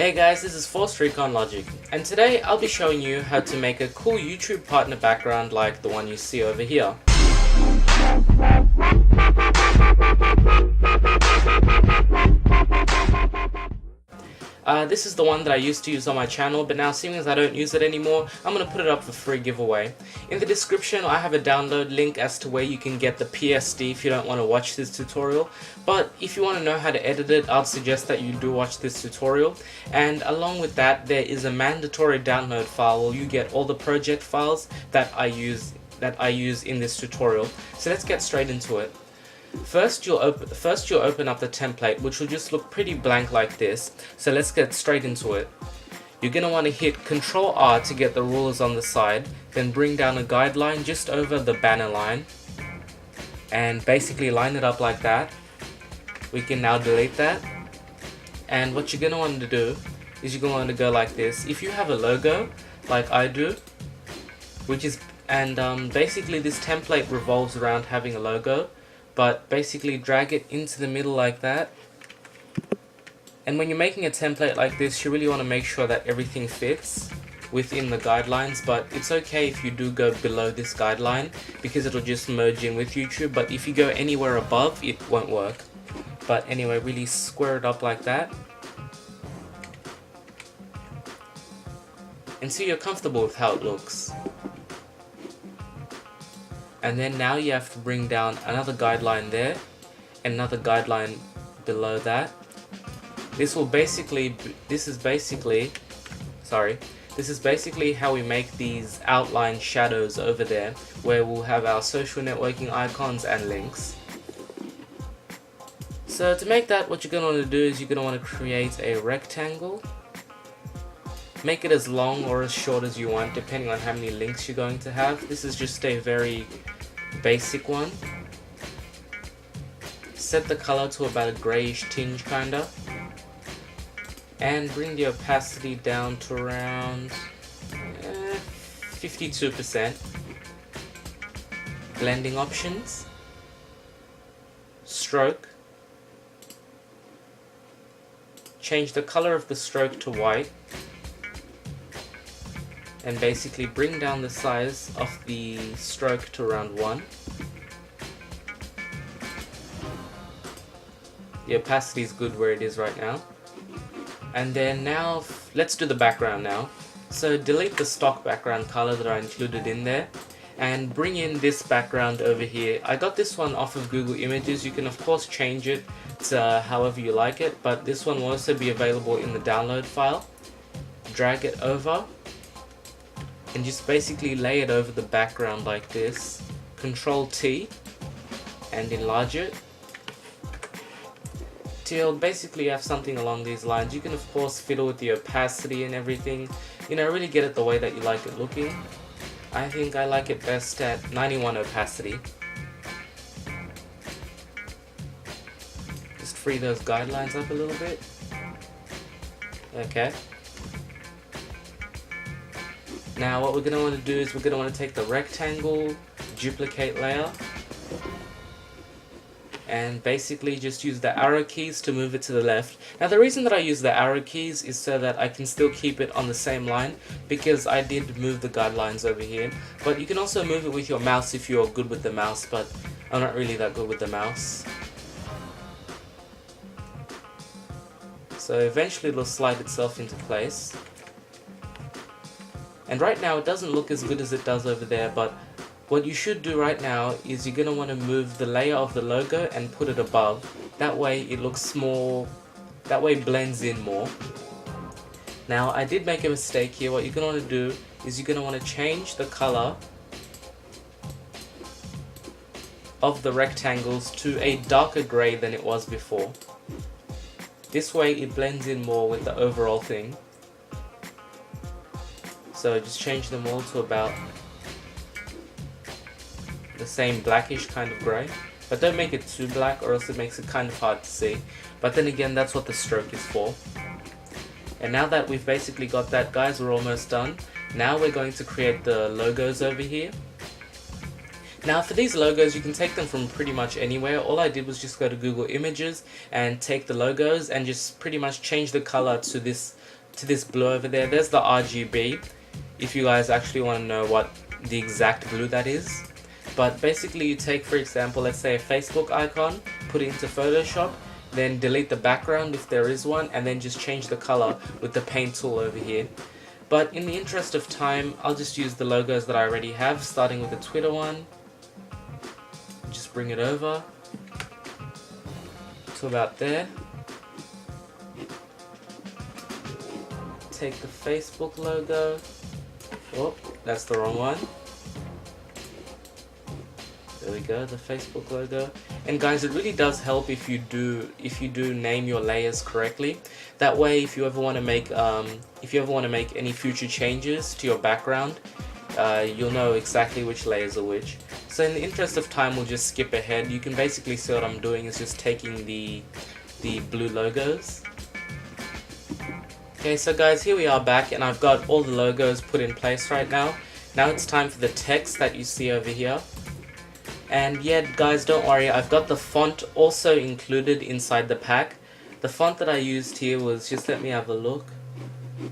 Hey guys, this is Force Recon Logic, and today I'll be showing you how to make a cool YouTube partner background like the one you see over here. This is the one that I used to use on my channel, but now seeing as I don't use it anymore, I'm going to put it up for free giveaway. In the description I have a download link as to where you can get the PSD if you don't want to watch this tutorial, but if you want to know how to edit it, I'd suggest that you do watch this tutorial. And along with that, there is a mandatory download file where you get all the project files that I use in this tutorial. So let's get straight into it. First you'll open up the template, which will just look pretty blank like this. So let's get straight into it. You're going to want to hit Ctrl R to get the rulers on the side, then bring down a guideline just over the banner line and basically line it up like that. We can now delete that, and what you're going to want to do is you're going to want to go like this. If you have a logo like I do, basically this template revolves around having a logo, but basically drag it into the middle like that. And when you're making a template like this, you really want to make sure that everything fits within the guidelines, but it's okay if you do go below this guideline because it'll just merge in with YouTube, but if you go anywhere above, it won't work. But anyway, really square it up like that. And so you're comfortable with how it looks. And then now you have to bring down another guideline there, and another guideline below that. This is basically how we make these outline shadows over there, where we'll have our social networking icons and links. So to make that, what you're going to want to do is you're going to want to create a rectangle. Make it as long or as short as you want, depending on how many links you're going to have. This is just a very basic one. Set the color to about a grayish tinge kinda, and bring the opacity down to around 52%. Blending options, stroke, change the color of the stroke to white, and basically bring down the size of the stroke to around 1. The opacity is good where it is right now. And then now, let's do the background now. So delete the stock background color that I included in there, and bring in this background over here. I got this one off of Google Images. You can of course change it to however you like it, but this one will also be available in the download file. Drag it over, and just basically lay it over the background like this. Ctrl T and enlarge it till basically you have something along these lines. You can of course fiddle with the opacity and everything, really get it the way that you like it looking. I think I like it best at 91 opacity. Just free those guidelines up a little bit. Okay. Now what we're going to want to do is we're going to want to take the rectangle, duplicate layer, and basically just use the arrow keys to move it to the left. Now the reason that I use the arrow keys is so that I can still keep it on the same line, because I did move the guidelines over here. But you can also move it with your mouse if you're good with the mouse, but I'm not really that good with the mouse. So eventually it'll slide itself into place. And right now it doesn't look as good as it does over there, but what you should do right now is you're going to want to move the layer of the logo and put it above. That way it looks small, that way it blends in more. Now I did make a mistake here. What you're going to want to do is you're going to want to change the color of the rectangles to a darker grey than it was before. This way it blends in more with the overall thing. So just change them all to about the same blackish kind of grey, but don't make it too black or else it makes it kind of hard to see. But then again, that's what the stroke is for. And now that we've basically got that, guys, we're almost done. Now we're going to create the logos over here. Now for these logos, you can take them from pretty much anywhere. All I did was just go to Google Images and take the logos and just pretty much change the color to this blue over there. There's the RGB, if you guys actually want to know what the exact blue that is. But basically you take, for example, let's say a Facebook icon, put it into Photoshop, then delete the background if there is one, and then just change the color with the paint tool over here. But in the interest of time, I'll just use the logos that I already have, starting with the Twitter one. Just bring it over to about there. Take the Facebook logo. Oh, that's the wrong one. There we go, the Facebook logo. And guys, it really does help if you do name your layers correctly. That way, if you ever want to make any future changes to your background, you'll know exactly which layers are which. So in the interest of time, we'll just skip ahead. You can basically see what I'm doing is just taking the blue logos. Okay, so guys, here we are back, and I've got all the logos put in place right now. Now it's time for the text that you see over here. And yeah, guys, don't worry, I've got the font also included inside the pack. The font that I used here was, just let me have a look.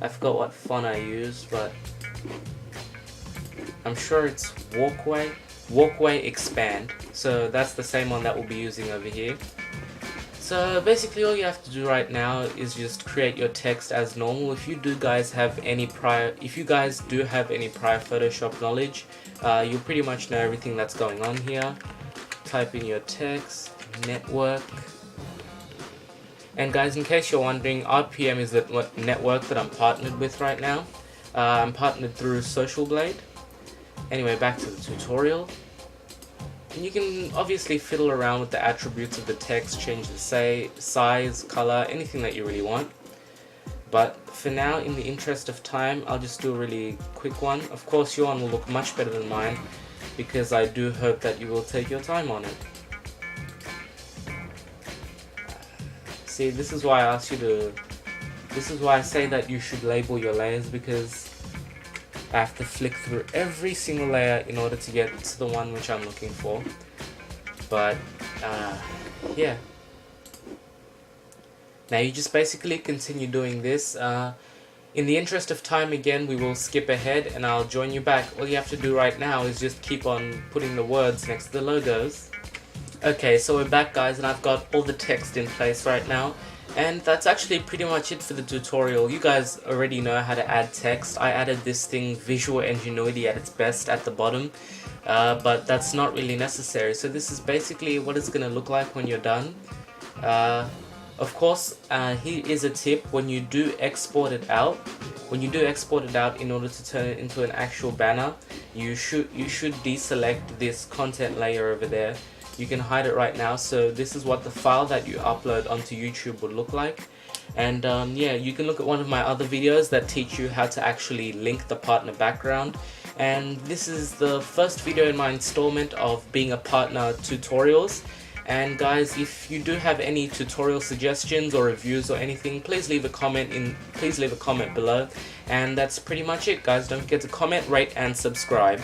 I forgot what font I used, but I'm sure it's Walkway Expand. So that's the same one that we'll be using over here. So basically all you have to do right now is just create your text as normal. If you guys do have any prior Photoshop knowledge, you'll pretty much know everything that's going on here. Type in your text, network. And guys, in case you're wondering, RPM is the network that I'm partnered with right now. I'm partnered through Social Blade. Anyway, back to the tutorial. And you can obviously fiddle around with the attributes of the text, change the size, color, anything that you really want. But for now, in the interest of time, I'll just do a really quick one. Of course, your one will look much better than mine, because I do hope that you will take your time on it. See, this is why I say that you should label your layers, because I have to flick through every single layer in order to get to the one which I'm looking for. But yeah. Now you just basically continue doing this. In the interest of time, again, we will skip ahead and I'll join you back. All you have to do right now is just keep on putting the words next to the logos. Okay, so we're back, guys, and I've got all the text in place right now. And that's actually pretty much it for the tutorial. You guys already know how to add text. I added this thing, Visual Ingenuity at its best, at the bottom. But that's not really necessary. So this is basically what it's going to look like when you're done. Of course, here is a tip: when you do export it out, in order to turn it into an actual banner, you should deselect this content layer over there. You can hide it right now. So this is what the file that you upload onto YouTube would look like. And yeah, you can look at one of my other videos that teach you how to actually link the partner background. And this is the first video in my installment of being a partner tutorials. And guys, if you do have any tutorial suggestions or reviews or anything, please leave a comment below. And that's pretty much it, guys. Don't forget to comment, rate and subscribe.